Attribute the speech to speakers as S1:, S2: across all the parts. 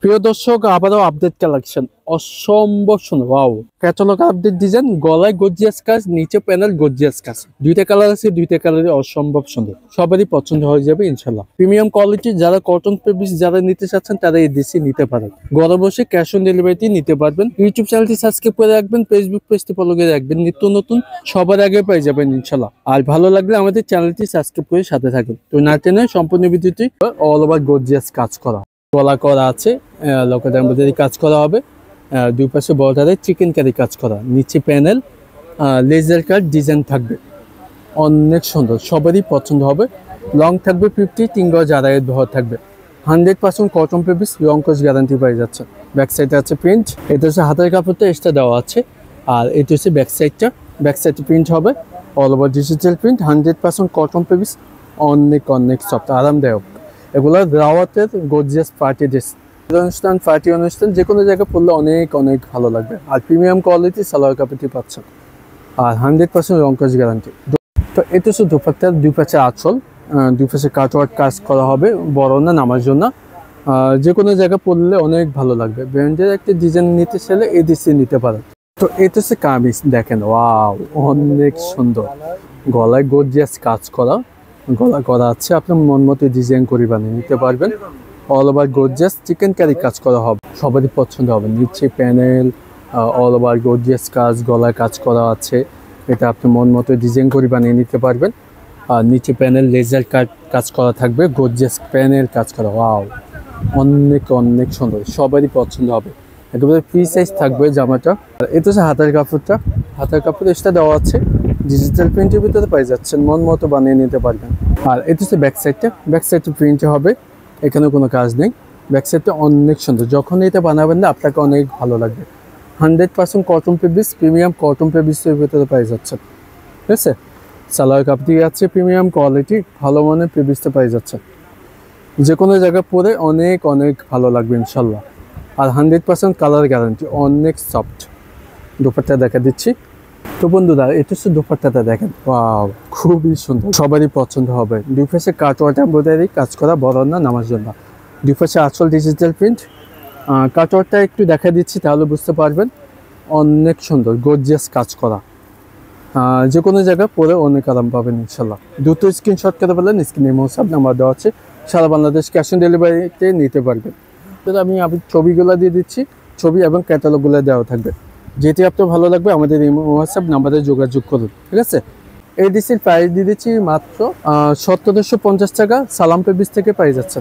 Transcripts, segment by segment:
S1: প্রিয় দর্শক, আবারও আপডেট কালেকশন অসম্ভব সুন্দর। ওয়াও, ক্যাটালগ আপডেট ডিজাইন, গলায় গর্জিয়াস কাজ, নিচে প্যানেল গর্জিয়াস কাজ, দুইটা কালার আছে, দুইটা কালারে অসম্ভব সুন্দর, সবারই পছন্দ হয়ে যাবে ইনশাল্লাহ। প্রিমিয়াম কোয়ালিটি যারা কটন ফেব্রিক্স যারা নিতে চাচ্ছেন তারা এই ডিসি নিতে পারেন। ঘরে বসে ক্যাশ অন ডেলিভারিতে নিতে পারবেন। ইউটিউব চ্যানেলটি সাবস্ক্রাইব করে রাখবেন, ফেসবুক পেজটি ফলো করে রাখবেন, নিত্য নতুন সবার আগে পেয়ে যাবেন ইনশাল্লাহ। আর ভালো লাগলে আমাদের চ্যানেলটি সাবস্ক্রাইব করে সাথে থাকুন। তো না টেনে সম্পূর্ণ ভিডিওটি অল ওভার গর্জিয়াস কাজ করা, গলা করা আছে, লকেট এমব্রয়ডারি কাজ করা হবে, দুই পাশে বর্ডারে চিকেন কারি কাজ করা, নিচে প্যানেল লেজার কাট ডিজাইন থাকবে, অনেক সুন্দর, সবারই পছন্দ হবে। লং থাকবে 50, 3 গজ আড়াইয়ের ভর থাকবে। 100% কটন ফেব্রিক্স, লং কজ গ্যারান্টি পাই যাচ্ছে। ব্যাক সাইডে আছে প্রিন্ট, এটা হচ্ছে হাতের কাপড়টা এক্সট্রা দেওয়া আছে, আর এটা হচ্ছে ব্যাক সাইডটা। ব্যাক সাইডে প্রিন্ট হবে all over digital print, 100% cotton fabrics, অনেক অনেক সফট, আরামদায়ক। এগুলো দাওয়াতের গর্জিয়াস পার্টি ড্রেস, অনুষ্ঠান, পার্টি অনুষ্ঠান যে কোনো জায়গায় পরলে অনেক অনেক ভালো লাগবে। আর প্রিমিয়াম কোয়ালিটি সালোয়ার কাপড়টি পাচ্ছেন, আর 100% রং কাজ গ্যারান্টি। তো এটা হচ্ছে দুপাট্টার দুই পাশে আঁচল, দুই পাশে কাটওয়ার্ক কাজ করা হবে, বড় না নামার জন্য। যে কোনো জায়গায় পরলে অনেক ভালো লাগবে। ব্র্যান্ডের একটা ডিজাইন নিতে চাইলে এই ডিজাইন নিতে পারেন। তো এটা হচ্ছে কামিজ, দেখেন ওয়াও, অনেক সুন্দর, গলায় গর্জিয়াস কাজ করা, গলা করা আছে, আপনার মন মতো ডিজাইন করে বানিয়ে নিতে পারবেন। All over gorgeous chicken curry কাজ করা হবে, সবারই পছন্দ হবে। নিচে প্যানেল অল ওভার গর্জিয়াস কাজ, গলায় কাজ করা আছে, এটা আপনি মন মতো ডিজাইন করে বানিয়ে নিতে পারবেন। আর নিচে প্যানেল লেজার কাজ করা থাকবে, গর্জিয়াস প্যানেল কাজ করা, ওয়াও, অনেক অনেক সুন্দর, সবারই পছন্দ হবে। একেবারে ফ্রি সাইজ থাকবে জামাটা। আর এটা হচ্ছে হাতের কাপড়টা, হাতের কাপড় এক্সট্রা দেওয়া আছে, ডিজিটাল প্রিন্টের ভিতরে পাই যাচ্ছেন, মন মতো বানিয়ে নিতে পারবেন। আর এটা হচ্ছে ব্যাক সাইডটা, ব্যাক সাইডে প্রিন্ট হবে, এখানে কোনো কাজ নেই। ব্যাক সাইডটা অনেক সুন্দর, যখন এটা বানাবেন না আপনাকে অনেক ভালো লাগবে। 100% কটন ফেব্রিক্স, প্রিমিয়াম কটন ফেব্রিক্সের ভিতরে পাই যাচ্ছে, ঠিক আছে। সালোয়ার কাপড়টি আছে প্রিমিয়াম কোয়ালিটি, ভালো মানের ফেব্রিক্সটা পাই যাচ্ছে, যে কোনো জায়গায় পরে অনেক অনেক ভালো লাগবে ইনশাল্লাহ। আর 100% কালার গ্যারান্টি, অনেক সফট। দুপাট্টা দেখা দিচ্ছি। তো বন্ধুরা, এটা হচ্ছে দুপাট্টাটা দেখেন, ওয়াও, খুবই সুন্দর, সবারই পছন্দ হবে। দুই পাশে কাটওয়ার্ক এমব্রয়ডারি কাজ করা, বড় না নামার জন্য। দুই পাশে আঁচল ডিজিটাল প্রিন্ট, কাটওয়ার্কটা একটু দেখা দিচ্ছি তাহলে বুঝতে পারবেন, অনেক সুন্দর গর্জিয়াস কাজ করা। যে কোনো জায়গায় পরে অনেক আরাম পাবেন ইনশাল্লাহ। দ্রুত স্ক্রিনশট করে বলেন, স্ক্রিনে হোয়াটসঅ্যাপ নাম্বার দেওয়া আছে, সারা বাংলাদেশ ক্যাশ অন ডেলিভারিতে নিতে পারবেন। তো আমি ছবিগুলো দিয়ে দিচ্ছি, ছবি এবং ক্যাটালগুলো দেওয়া থাকবে। যেটি আপনার ভালো লাগবে আমাদের এই হোয়াটসঅ্যাপ নাম্বারে যোগাযোগ করুন, ঠিক আছে। এই ডিসির প্রাইস দিয়ে দিচ্ছি মাত্র 1750 টাকা, সালাম ফেব্রিক্স থেকে পাই যাচ্ছে।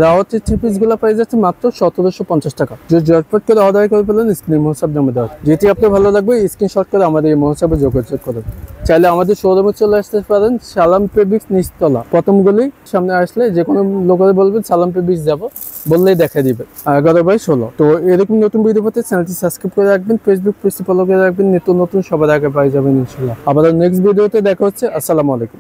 S1: রাওয়াতের থ্রি পিসগুলো পাই যাচ্ছে মাত্র 1750 টাকা। যদি ঝটপট করে অর্ডার করে ফেলেন, স্ক্রিন হোয়াটসঅ্যাপ নাম্বার দেওয়া, যেটি আপনার ভালো লাগবে স্ক্রিনশট করে আমাদের এই হোয়াটসঅ্যাপে যোগাযোগ করুন। চাইলে আমাদের শোরুমে চলে আসতে পারেন, সালাম ফেব্রিক্স নিচতলা প্রথম গলি, সামনে আসলে যে কোনো লোকের বলবেন সালাম ফেব্রিক্স যাবো বললেই দেখা দিবে, 11/16। তো এরকম নতুন ভিডিও পেতে চ্যানেলটি সাবস্ক্রাইব করে রাখবেন, ফেসবুক পেজটি ফলো করে রাখবেন, নিত্য নতুন সবার আগে পাই যাবেন ইনশাল্লাহ। আবার নেক্সট ভিডিওতে দেখা হচ্ছে। আসসালামু আলাইকুম।